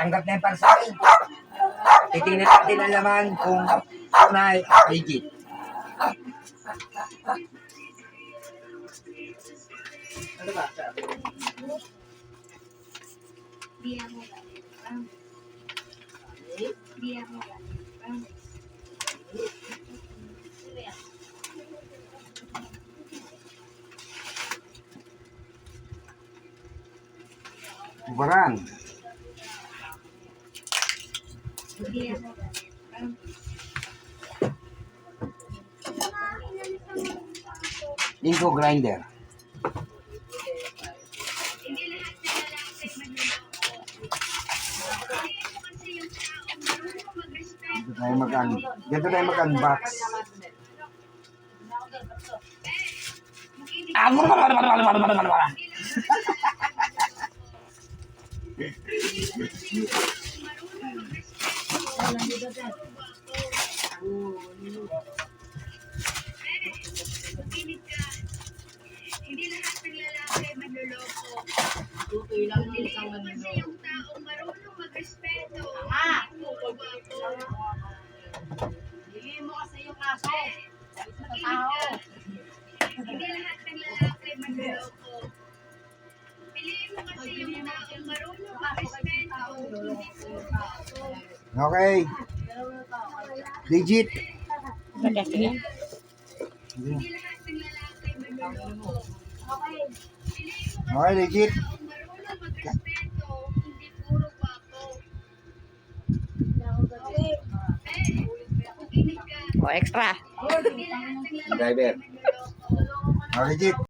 tanggap na yung para sa akin. Titingnan natin ang laman kung tunay at legit. Ano ba? Barang. Inco grinder. Dito tayo mag-unbox. Hindi lahat ng lalaki manloloko. Tutoy lang ng isang Kasi manloloko. yung taong marunong magrespeto. Hindi mo kasi yung kaso. Sa Makinig tao. ka. Hindi lahat ng lalaki manloloko. Piliin mo kasi yung taong marunong magrespeto. Hindi puro bato. Okay. Legit. Hindi lahat ng lalaki manloloko. Piliin mo Okay, legit. taong marunong magrespeto. Hindi puro bato. Makinig ka. O, extra. Hindi lahat ng lalaki Driver. manloloko. Okay, legit.